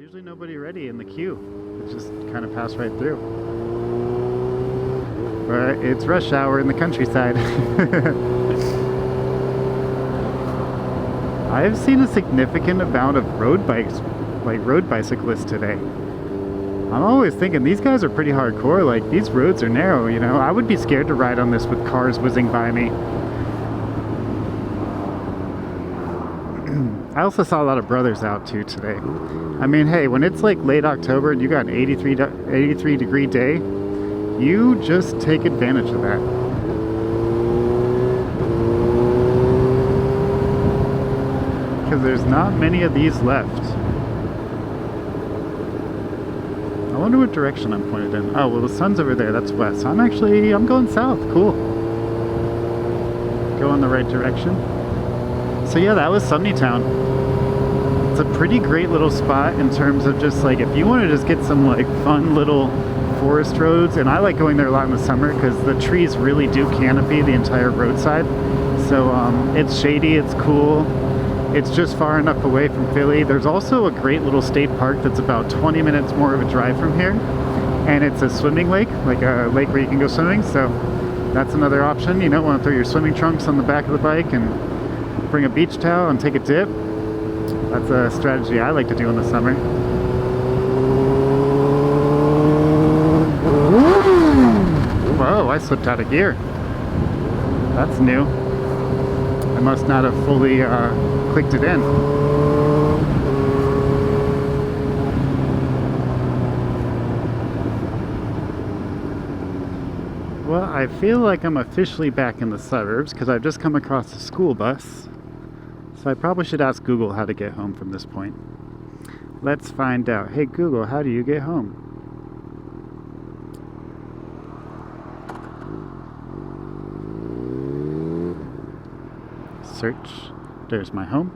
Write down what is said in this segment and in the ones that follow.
usually nobody ready in the queue. It just kind of passed right through. But it's rush hour in the countryside. I have seen a significant amount of road bikes, like road bicyclists today. I'm always thinking these guys are pretty hardcore. Like, these roads are narrow, you know. I would be scared to ride on this with cars whizzing by me. I also saw a lot of brothers out too today. I mean, hey, when it's like late October and you got an 83 degree day, you just take advantage of that. Because there's not many of these left. I wonder what direction I'm pointed in. Oh, well, the sun's over there. That's west. I'm going south. Cool. Go in the right direction. So yeah, that was Sumneytown. It's a pretty great little spot in terms of just like, if you want to just get some like fun little forest roads, and I like going there a lot in the summer because the trees really do canopy the entire roadside. So it's shady, it's cool. It's just far enough away from Philly. There's also a great little state park that's about 20 minutes more of a drive from here. And it's a swimming lake, like a lake where you can go swimming. So that's another option. You know, want to throw your swimming trunks on the back of the bike and bring a beach towel and take a dip. That's a strategy I like to do in the summer. Whoa, I slipped out of gear. That's new. I must not have fully clicked it in. Well, I feel like I'm officially back in the suburbs because I've just come across a school bus. So I probably should ask Google how to get home from this point. Let's find out. Hey Google, how do you get home? Search. There's my home.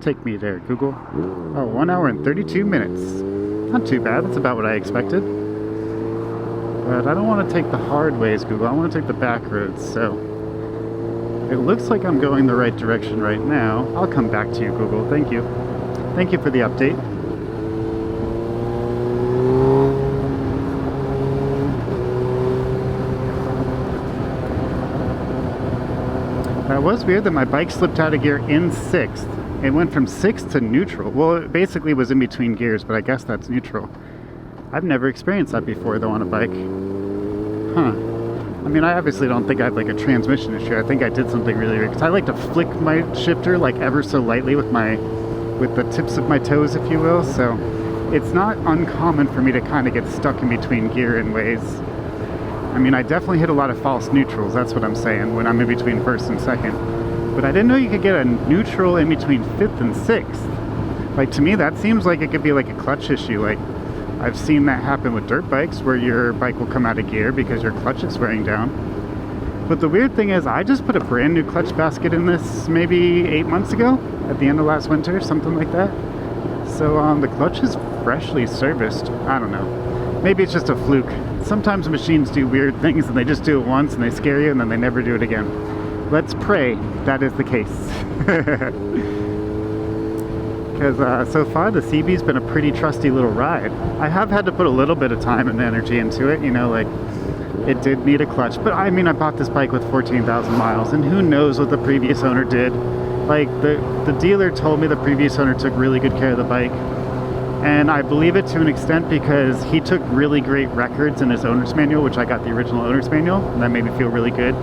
Take me there, Google. Oh, 1 hour and 32 minutes. Not too bad. That's about what I expected. But I don't want to take the hard ways, Google. I want to take the back roads, so it looks like I'm going the right direction right now. I'll come back to you, Google. Thank you. Thank you for the update. That was weird that my bike slipped out of gear in 6th. It went from 6th to neutral. Well, it basically was in between gears, but I guess that's neutral. I've never experienced that before, though, on a bike. Huh. I mean, I obviously don't think I have, like, a transmission issue. I think I did something really weird. Because I like to flick my shifter, like, ever so lightly with the tips of my toes, if you will. So it's not uncommon for me to kind of get stuck in between gear in ways. I mean, I definitely hit a lot of false neutrals, that's what I'm saying, when I'm in between 1st and 2nd. But I didn't know you could get a neutral in between 5th and 6th. Like, to me, that seems like it could be like a clutch issue. Like, I've seen that happen with dirt bikes, where your bike will come out of gear because your clutch is wearing down. But the weird thing is, I just put a brand new clutch basket in this maybe 8 months ago, at the end of last winter, something like that. So the clutch is freshly serviced. I don't know. Maybe it's just a fluke. Sometimes machines do weird things and they just do it once and they scare you and then they never do it again. Let's pray that is the case. Because so far the CB's been a pretty trusty little ride. I have had to put a little bit of time and energy into it, you know, like it did need a clutch. But I mean, I bought this bike with 14,000 miles and who knows what the previous owner did. Like the dealer told me the previous owner took really good care of the bike. And I believe it to an extent because he took really great records in his owner's manual, which I got the original owner's manual, and that made me feel really good.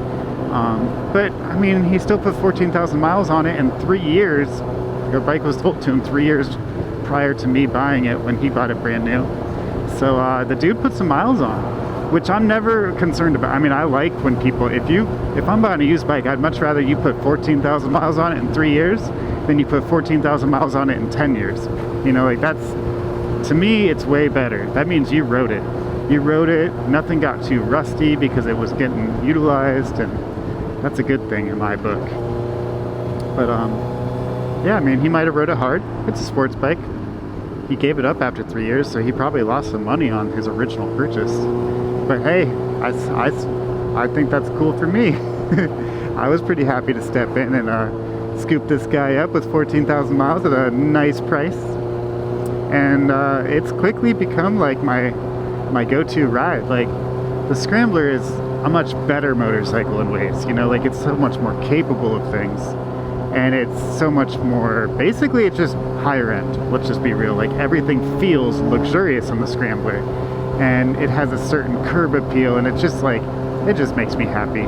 But I mean, he still put 14,000 miles on it in 3 years. Your bike was sold to him 3 years prior to me buying it when he bought it brand new. So the dude put some miles on, which I'm never concerned about. I mean, I like when people, if I'm buying a used bike, I'd much rather you put 14,000 miles on it in 3 years than you put 14,000 miles on it in 10 years. You know, like that's, to me, it's way better. That means you rode it. You rode it, nothing got too rusty because it was getting utilized, and that's a good thing in my book. But yeah, I mean, he might have rode it hard. It's a sports bike. He gave it up after 3 years, so he probably lost some money on his original purchase. But hey, I think that's cool for me. I was pretty happy to step in and scoop this guy up with 14,000 miles at a nice price. And it's quickly become like my go-to ride. Like, the Scrambler is a much better motorcycle in ways, you know, like it's so much more capable of things. And it's so much more, basically it's just higher end, let's just be real. Like, everything feels luxurious on the Scrambler. And it has a certain curb appeal, and it's just like, it just makes me happy.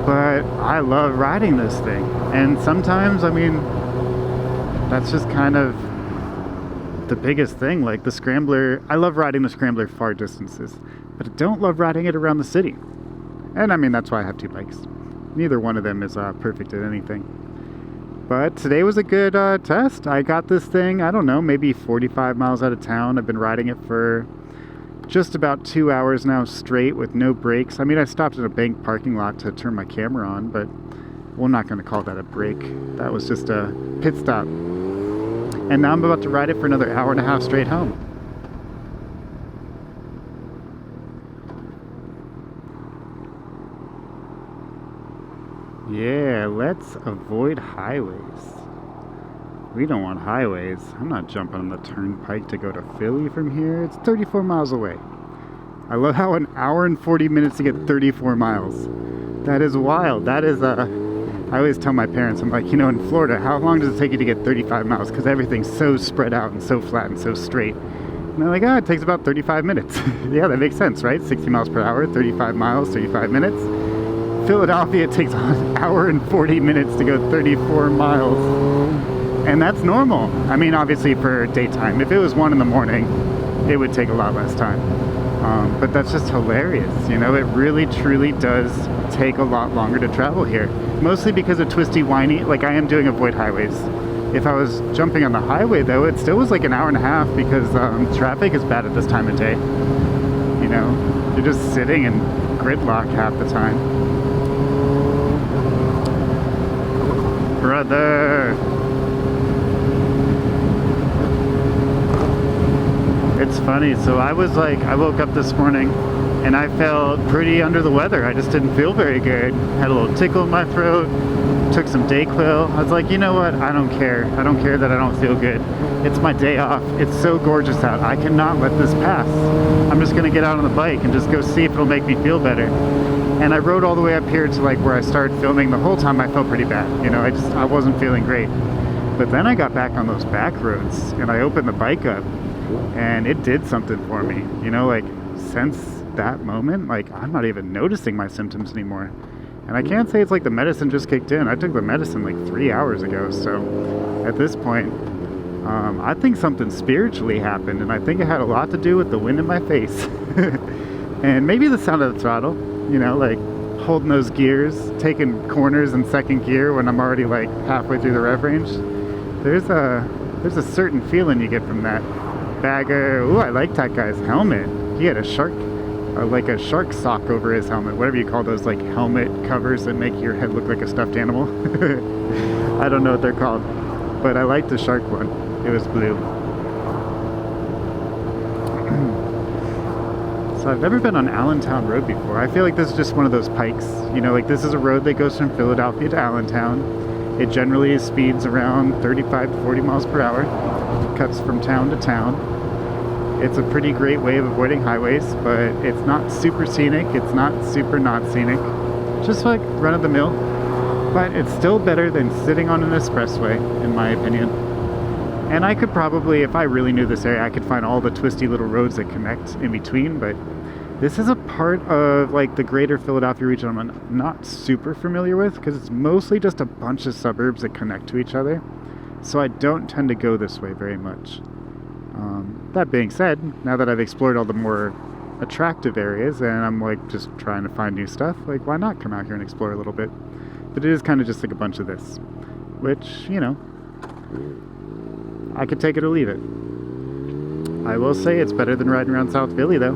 But I love riding this thing. And sometimes, I mean, that's just kind of the biggest thing. Like, the Scrambler, I love riding the Scrambler far distances, but I don't love riding it around the city. And I mean, that's why I have two bikes. Neither one of them is perfect at anything. But today was a good test. I got this thing, I don't know, maybe 45 miles out of town. I've been riding it for just about 2 hours now straight with no breaks. I mean, I stopped at a bank parking lot to turn my camera on, but we're not going to call that a break. That was just a pit stop. And now I'm about to ride it for another hour and a half straight home. Yeah, let's avoid highways. We don't want highways. I'm not jumping on the turnpike to go to Philly from here. It's 34 miles away. I love how an hour and 40 minutes to get 34 miles. That is wild. That is I always tell my parents, I'm like, you know, in Florida, how long does it take you to get 35 miles? Because everything's so spread out and so flat and so straight. And they're like, oh, it takes about 35 minutes. Yeah, that makes sense, right? 60 miles per hour, 35 miles, 35 minutes. Philadelphia, it takes an hour and 40 minutes to go 34 miles. And that's normal. I mean, obviously for daytime. If it was 1 in the morning, it would take a lot less time. But that's just hilarious. You know, it really, truly does take a lot longer to travel here. Mostly because of twisty, windy, like I am doing avoid highways. If I was jumping on the highway, though, it still was like an hour and a half because traffic is bad at this time of day. You know, you're just sitting in gridlock half the time. Brother! It's funny, so I woke up this morning and I felt pretty under the weather. I just didn't feel very good. Had a little tickle in my throat, took some Dayquil. I was like, you know what, I don't care. I don't care that I don't feel good. It's my day off. It's so gorgeous out. I cannot let this pass. I'm just gonna get out on the bike and just go see if it'll make me feel better. And I rode all the way up here to like where I started filming. The whole time I felt pretty bad. You know, I wasn't feeling great. But then I got back on those back roads and I opened the bike up and it did something for me. You know, like since that moment, like I'm not even noticing my symptoms anymore. And I can't say it's like the medicine just kicked in. I took the medicine like 3 hours ago. So at this point, I think something spiritually happened. And I think it had a lot to do with the wind in my face. And maybe the sound of the throttle. You know, like holding those gears, taking corners in second gear when I'm already like halfway through the rev range. There's a certain feeling you get from that. Bagger. Ooh, I like that guy's helmet. He had a shark, like a shark sock over his helmet. Whatever you call those like helmet covers that make your head look like a stuffed animal. I don't know what they're called, but I like the shark one. It was blue. So I've never been on Allentown Road before. I feel like this is just one of those pikes. You know, like this is a road that goes from Philadelphia to Allentown. It generally speeds around 35 to 40 miles per hour. It cuts from town to town. It's a pretty great way of avoiding highways, but it's not super scenic. It's not super not scenic. Just like run-of-the-mill. But it's still better than sitting on an expressway, in my opinion. And I could probably, if I really knew this area, I could find all the twisty little roads that connect in between, but this is a part of like the greater Philadelphia region I'm not super familiar with because it's mostly just a bunch of suburbs that connect to each other. So I don't tend to go this way very much. That being said, now that I've explored all the more attractive areas and I'm like just trying to find new stuff, like why not come out here and explore a little bit? But it is kind of just like a bunch of this, which, you know, I could take it or leave it. I will say it's better than riding around South Philly though.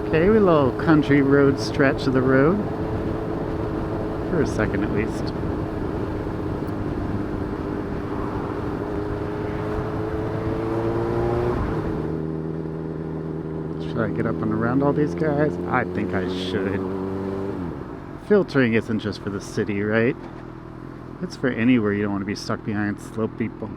Okay, a little country road stretch of the road. For a second at least. Should I get up and around all these guys? I think I should. filtering isn't just for the city, right? It's for anywhere you don't want to be stuck behind slow people.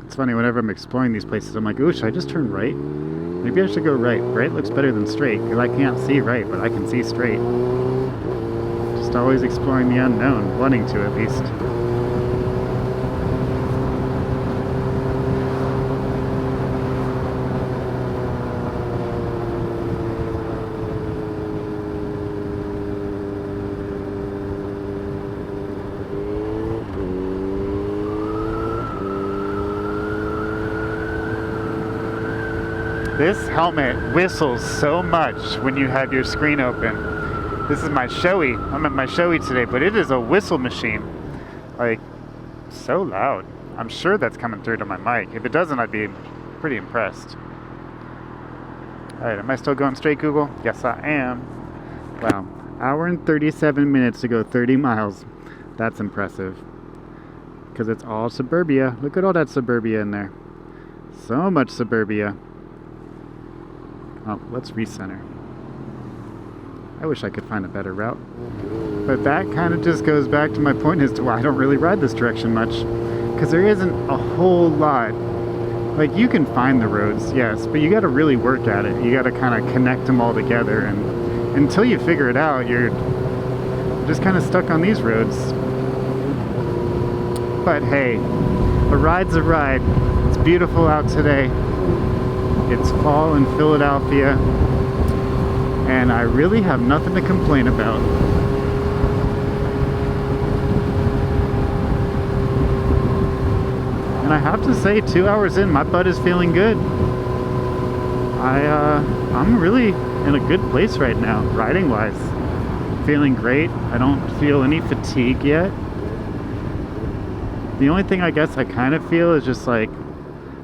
It's funny, whenever I'm exploring these places, I'm like, ooh, should I just turn right? Maybe I should go right. Right looks better than straight, because I can't see right, but I can see straight. Just always exploring the unknown, wanting to at least. This helmet whistles so much when you have your screen open. This is my Shoei. I'm at my Shoei today, but it is a whistle machine. Like, so loud. I'm sure that's coming through to my mic. If it doesn't, I'd be pretty impressed. Alright, am I still going straight, Google? Yes, I am. Wow. Hour and 37 minutes to go 30 miles. That's impressive. Because it's all suburbia. Look at all that suburbia in there. So much suburbia. Oh, let's recenter. I wish I could find a better route. But that kind of just goes back to my point as to why I don't really ride this direction much. Because there isn't a whole lot. Like, you can find the roads, yes, but you got to really work at it. You got to kind of connect them all together. And until you figure it out, you're just kind of stuck on these roads. But hey, a ride's a ride. It's beautiful out today. It's fall in Philadelphia, and I really have nothing to complain about. And I have to say, 2 hours in, my butt is feeling good. I'm really in a good place right now, riding-wise. Feeling great. I don't feel any fatigue yet. The only thing I guess I kind of feel is just like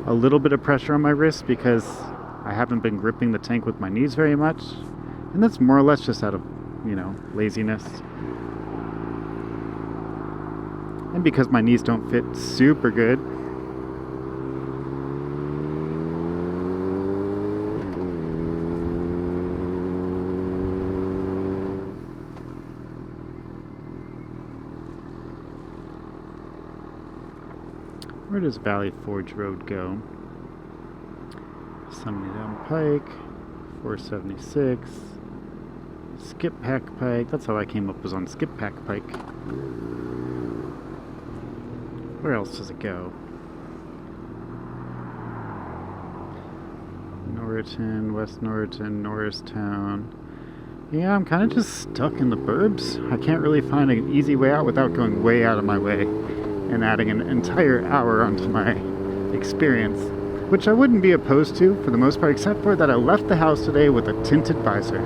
a little bit of pressure on my wrist because I haven't been gripping the tank with my knees very much, and that's more or less just out of, laziness, and because my knees don't fit super good. Where does Valley Forge Road go? 70 down Pike, 476, Skip Pack Pike. That's how I came up, was on Skip Pack Pike. Where else does it go? Norriton, West Norriton, Norristown. Yeah, I'm kind of just stuck in the burbs. I can't really find an easy way out without going way out of my way and adding an entire hour onto my experience, which I wouldn't be opposed to for the most part, except for that I left the house today with a tinted visor,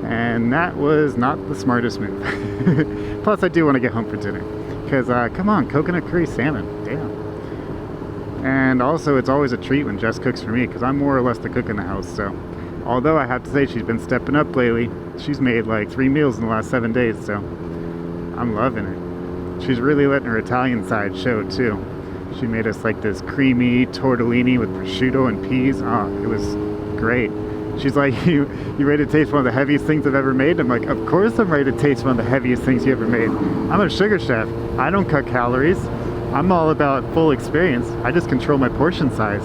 and that was not the smartest move. Plus, I do want to get home for dinner, because come on, coconut curry salmon, damn. And also, it's always a treat when Jess cooks for me, because I'm more or less the cook in the house. So although I have to say she's been stepping up lately, she's made like 3 meals in the last 7 days, so I'm loving it. She's really letting her Italian side show too. She made us like this creamy tortellini with prosciutto and peas. Oh, it was great. She's like, you ready to taste one of the heaviest things I've ever made? I'm like, of course I'm ready to taste one of the heaviest things you ever made. I'm a sugar chef. I don't cut calories. I'm all about full experience. I just control my portion size.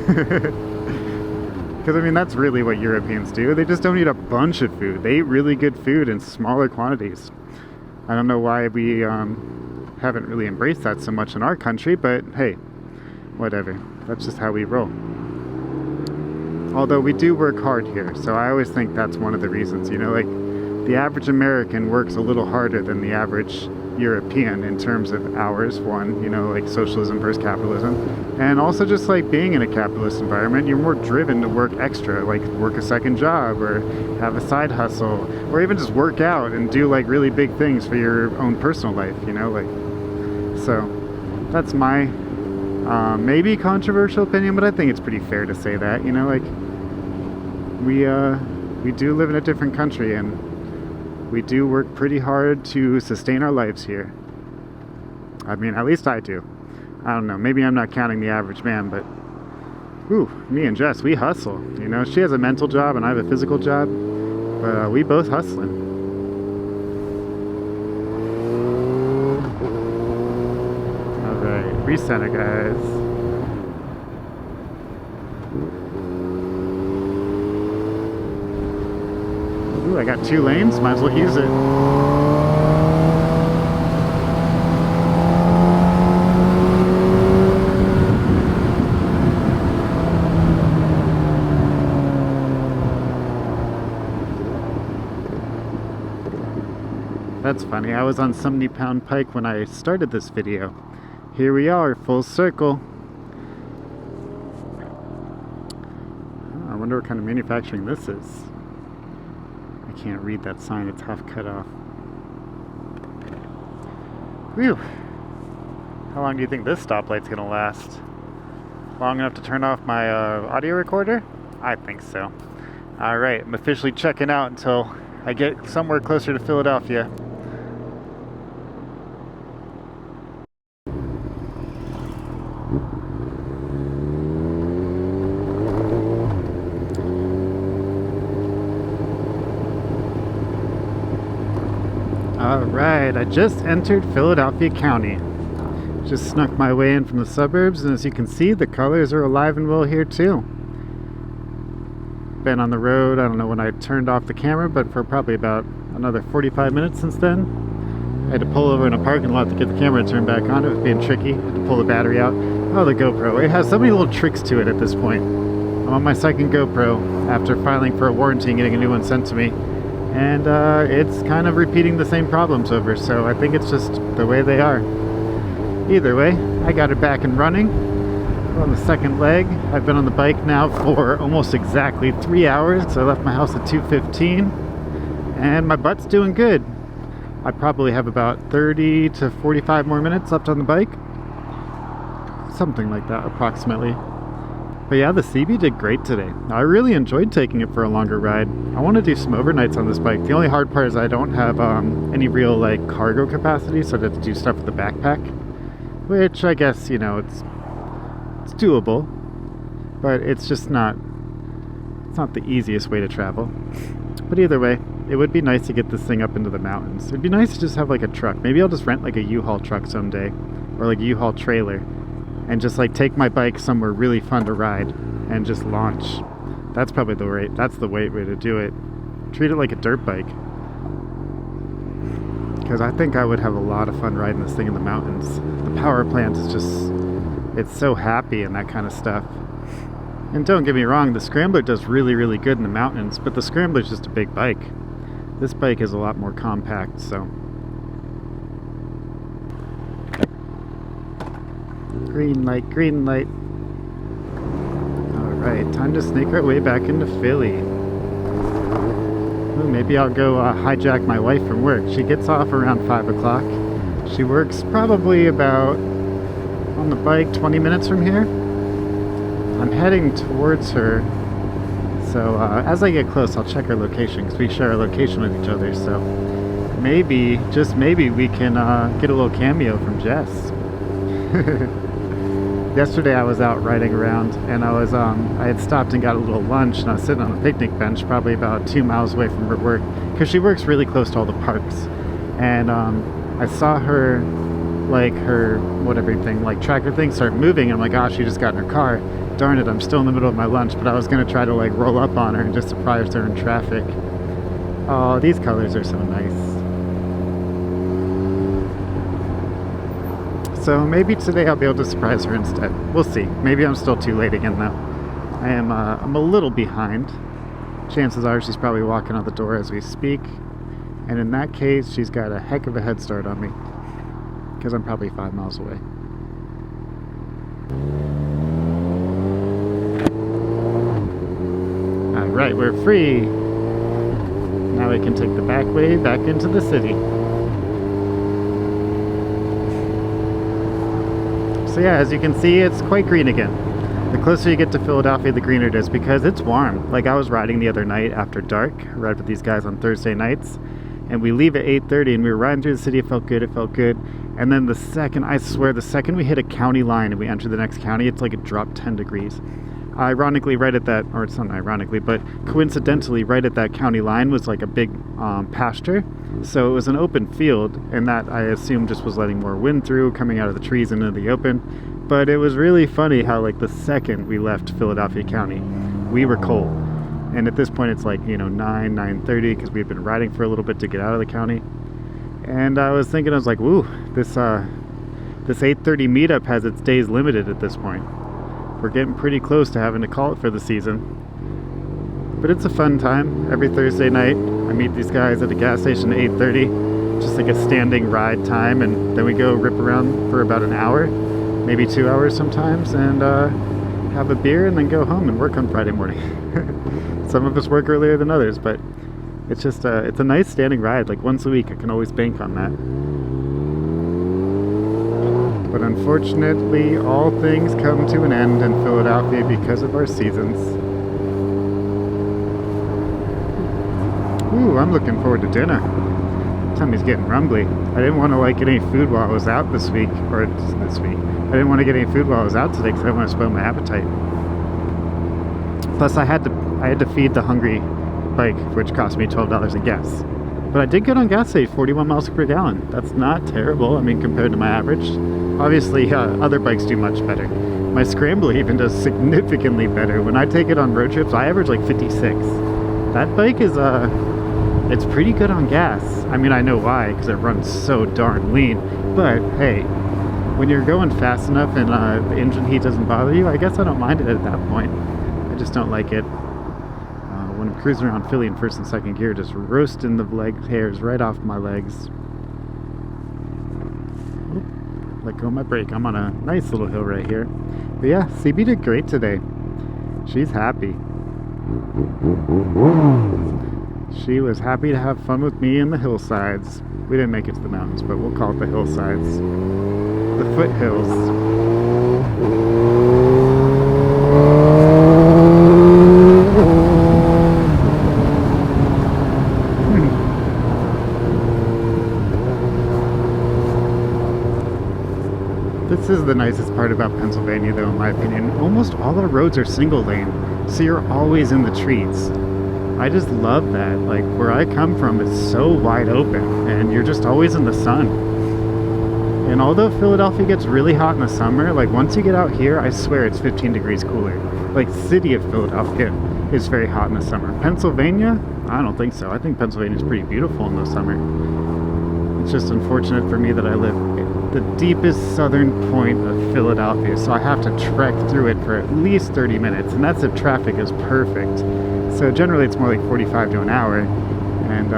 Because, I mean, that's really what Europeans do. They just don't eat a bunch of food. They eat really good food in smaller quantities. I don't know why we haven't really embraced that so much in our country, but hey, whatever. That's just how we roll. Although we do work hard here, so I always think that's one of the reasons. Like, the average American works a little harder than the average European in terms of hours, one, like socialism versus capitalism, and also just like being in a capitalist environment, you're more driven to work extra, like work a second job or have a side hustle, or even just work out and do like really big things for your own personal life, so that's my maybe controversial opinion, but I think it's pretty fair to say that, like we do live in a different country, and we do work pretty hard to sustain our lives here. I mean, at least I do. I don't know, maybe I'm not counting the average man, but me and Jess, we hustle. She has a mental job and I have a physical job. But we both hustling. Alright, recenter, guys. Ooh, I got 2 lanes, might as well use it. That's funny, I was on 70-pound pike when I started this video. Here we are, full circle. Oh, I wonder what kind of manufacturing this is. I can't read that sign, it's half cut off. Whew. How long do you think this stoplight's gonna last? Long enough to turn off my audio recorder? I think so. Alright, I'm officially checking out until I get somewhere closer to Philadelphia. Alright, I just entered Philadelphia County. Just snuck my way in from the suburbs, and as you can see, the colors are alive and well here too. Been on the road, I don't know when I turned off the camera, but for probably about another 45 minutes since then. I had to pull over in a parking lot to get the camera turned back on. It was being tricky. I had to pull the battery out. Oh, the GoPro. It has so many little tricks to it at this point. I'm on my second GoPro after filing for a warranty and getting a new one sent to me. And it's kind of repeating the same problems over, so I think it's just the way they are. Either way, I got it back and running. We're on the second leg. I've been on the bike now for almost exactly 3 hours. So I left my house at 2:15, and my butt's doing good. I probably have about 30 to 45 more minutes left on the bike. Something like that, approximately. But yeah, the CB did great today. I really enjoyed taking it for a longer ride. I want to do some overnights on this bike. The only hard part is I don't have any real like cargo capacity, so I have to do stuff with the backpack. Which I guess, you know, it's doable. But it's just not the easiest way to travel. But either way, it would be nice to get this thing up into the mountains. It'd be nice to just have like a truck. Maybe I'll just rent like a U-Haul truck someday. Or like a U-Haul trailer. And just like take my bike somewhere really fun to ride and just launch. That's probably the way to do it. Treat it like a dirt bike. Because I think I would have a lot of fun riding this thing in the mountains. The power plant is just, it's so happy and that kind of stuff. And don't get me wrong, the Scrambler does really, really good in the mountains, but the Scrambler's just a big bike. This bike is a lot more compact, so. Green light, green light. Alright, time to sneak our way back into Philly. Ooh, maybe I'll go hijack my wife from work. She gets off around 5 o'clock. She works probably about, on the bike, 20 minutes from here. I'm heading towards her. So as I get close, I'll check her location, because we share a location with each other. So maybe, just maybe, we can get a little cameo from Jess. Yesterday I was out riding around, and I had stopped and got a little lunch, and I was sitting on a picnic bench probably about 2 miles away from her work, because she works really close to all the parks. And I saw her, like her whatever thing, like tracker thing, start moving, and I'm like, oh, she just got in her car. Darn it, I'm still in the middle of my lunch, but I was going to try to like roll up on her and just surprise her in traffic. Oh, these colors are so nice. So maybe today I'll be able to surprise her instead. We'll see. Maybe I'm still too late again though. I'm a little behind. Chances are she's probably walking out the door as we speak. And in that case, she's got a heck of a head start on me. Because I'm probably 5 miles away. Alright, we're free. Now we can take the back way back into the city. So yeah, as you can see, it's quite green again. The closer you get to Philadelphia, the greener it is, because it's warm. Like I was riding the other night after dark. I ride with these guys on Thursday nights. And we leave at 8:30 and we were riding through the city. It felt good, it felt good. And then the second, I swear, the second we hit a county line and we enter the next county, it's like it dropped 10 degrees. Ironically, right at that, or it's not ironically, but coincidentally, right at that county line was like a big pasture. So it was an open field, and that I assume just was letting more wind through, coming out of the trees into the open. But it was really funny how, like, the second we left Philadelphia County, we were cold. And at this point, it's like, 9:30, because we've been riding for a little bit to get out of the county. And I was thinking, I was like, "Ooh, this 8:30 meetup has its days limited at this point. We're getting pretty close to having to call it for the season." But it's a fun time. Every Thursday night, I meet these guys at a gas station at 8:30, just like a standing ride time, and then we go rip around for about an hour, maybe 2 hours sometimes, and have a beer and then go home and work on Friday morning. Some of us work earlier than others, but it's just it's a nice standing ride. Like once a week, I can always bank on that. But unfortunately, all things come to an end in Philadelphia because of our seasons. Ooh, I'm looking forward to dinner. Tummy's getting rumbly. I didn't want to get any food while I was out this week, or this week. I didn't want to get any food while I was out today because I didn't want to spoil my appetite. Plus, I had to feed the hungry bike, which cost me $12 a gas. But I did get on gas save 41 miles per gallon. That's not terrible, I mean, compared to my average. Obviously, other bikes do much better. My Scrambler even does significantly better. When I take it on road trips, I average like 56. That bike is, it's pretty good on gas. I mean, I know why, because it runs so darn lean. But, hey, when you're going fast enough and the engine heat doesn't bother you, I guess I don't mind it at that point. I just don't like it when I'm cruising around Philly in first and second gear, just roasting the leg hairs right off my legs. Oop, let go of my brake. I'm on a nice little hill right here. But yeah, CB did great today. She's happy. She was happy to have fun with me in the hillsides. We didn't make it to the mountains, but we'll call it the hillsides. The foothills. This is the nicest part about Pennsylvania, though, in my opinion. Almost all our roads are single lane, so you're always in the trees. I just love that. Like, where I come from, it's so wide open, and you're just always in the sun. And although Philadelphia gets really hot in the summer, like, once you get out here, I swear it's 15 degrees cooler. Like, city of Philadelphia is very hot in the summer. Pennsylvania? I don't think so. I think Pennsylvania's pretty beautiful in the summer. It's just unfortunate for me that I live the deepest southern point of Philadelphia, so I have to trek through it for at least 30 minutes, and that's if traffic is perfect. So generally it's more like 45 to an hour, and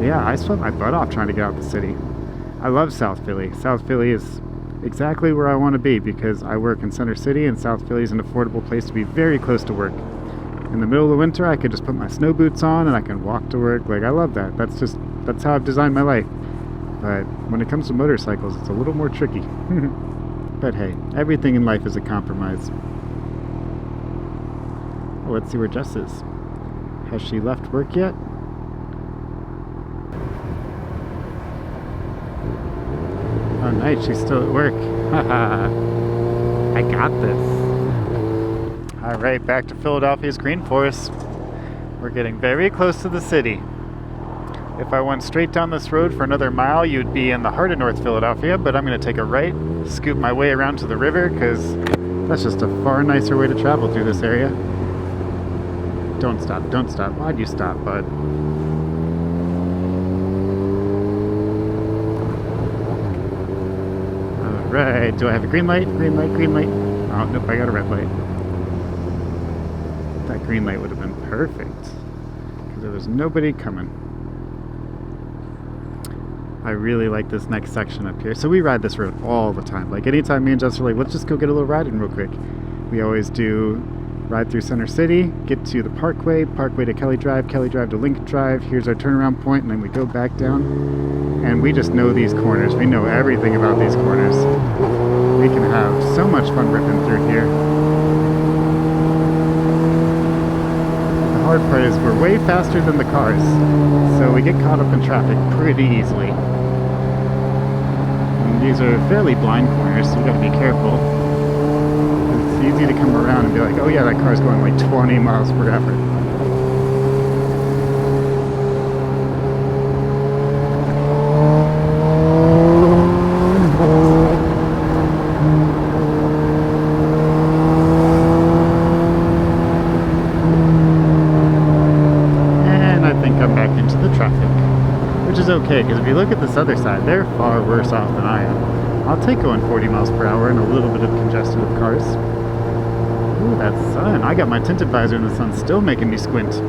yeah, I sweat my butt off trying to get out of the city. I love South Philly. South Philly is exactly where I want to be because I work in Center City, and South Philly is an affordable place to be very close to work. In the middle of the winter, I could just put my snow boots on and I can walk to work. Like, I love that. That's how I've designed my life. But when it comes to motorcycles, it's a little more tricky. But hey, everything in life is a compromise. Oh, let's see where Jess is. Has she left work yet? Oh, nice, she's still at work. Haha, I got this. All right, back to Philadelphia's Green Forest. We're getting very close to the city. If I went straight down this road for another mile, you'd be in the heart of North Philadelphia, but I'm going to take a right, scoop my way around to the river, because that's just a far nicer way to travel through this area. Don't stop, don't stop. Why'd you stop, bud? Alright, do I have a green light? Green light, green light. Oh, nope, I got a red light. That green light would have been perfect, because there was nobody coming. I really like this next section up here. So we ride this road all the time. Like, anytime me and Jess are like, let's just go get a little ride in real quick. We always do ride through Center City, get to the Parkway to Kelly Drive to Lincoln Drive. Here's our turnaround point, and then we go back down. And we just know these corners. We know everything about these corners. We can have so much fun ripping through here. The hard part is we're way faster than the cars, so we get caught up in traffic pretty easily. And these are fairly blind corners, so you gotta be careful. easy to come around and be like, oh yeah, that car's going like 20 miles per hour. Okay, because if you look at this other side, they're far worse off than I am. I'll take going 40 miles per hour in a little bit of congestion of cars. Ooh, that sun. I got my tinted visor and the sun's still making me squint.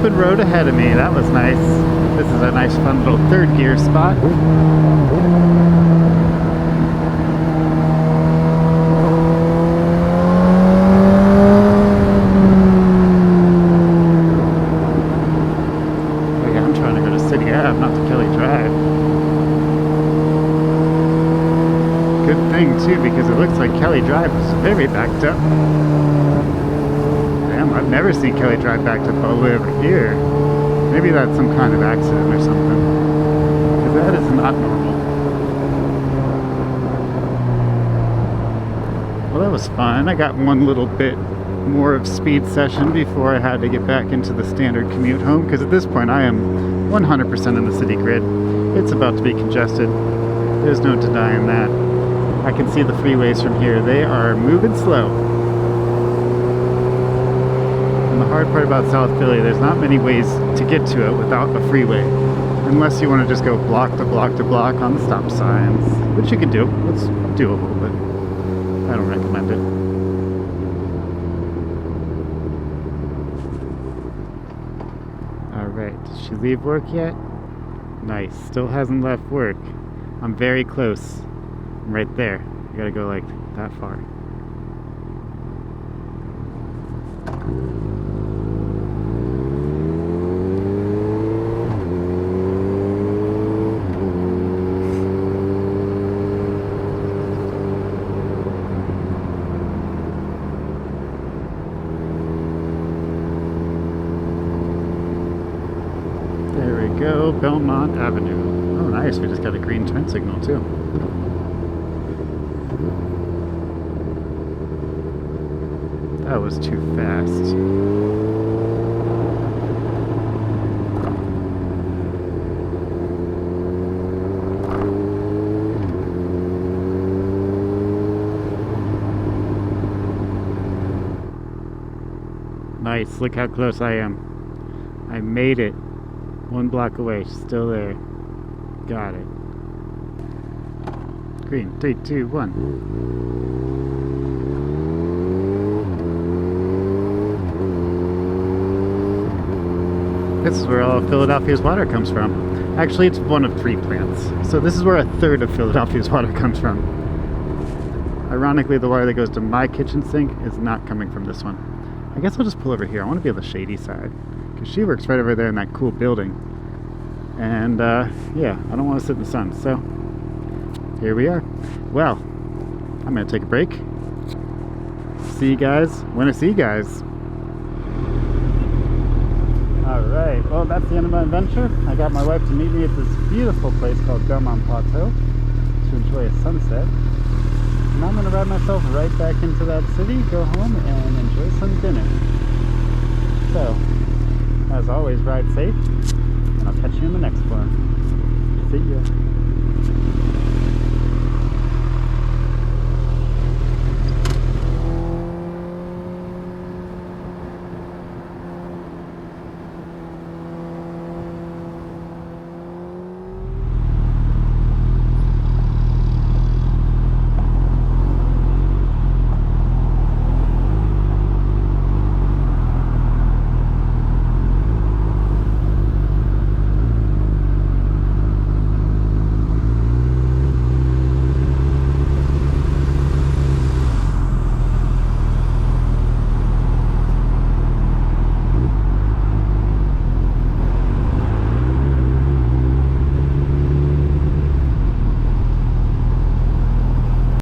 Road ahead of me. That was nice. This is a nice fun little third gear spot. Oh yeah, I'm trying to go to City Ave, not to Kelly Drive. Good thing too, because it looks like Kelly Drive is very backed up. I've never seen Kelly Drive backed up all the way over here. Maybe that's some kind of accident or something. Because that is not normal. Well, that was fun. I got one little bit more of speed session before I had to get back into the standard commute home. Because at this point I am 100% in the city grid. It's about to be congested. There's no denying that. I can see the freeways from here. They are moving slow. The hard part about South Philly, there's not many ways to get to it without a freeway, unless you want to just go block to block to block on the stop signs, which you can do. It's doable, but I don't recommend it. Alright, did she leave work yet? Nice, still hasn't left work. I'm very close. I'm right there. I gotta go like that far. Go Belmont Avenue. Oh nice, we just got a green turn signal too. That was too fast. Nice, look how close I am. I made it. 1 block away, she's still there. Got it. Green, 3, 2, 1. This is where all of Philadelphia's water comes from. Actually, it's one of 3 plants. So this is where 1/3 of Philadelphia's water comes from. Ironically, the water that goes to my kitchen sink is not coming from this one. I guess I'll just pull over here. I want to be on the shady side, because she works right over there in that cool building. And yeah, I don't want to sit in the sun, so here we are. Well, I'm going to take a break. See you guys when I see you guys. Alright, well that's the end of my adventure. I got my wife to meet me at this beautiful place called Belmont Plateau to enjoy a sunset. And I'm going to ride myself right back into that city, go home and enjoy some dinner. So, as always, ride safe, and I'll catch you in the next one. See ya.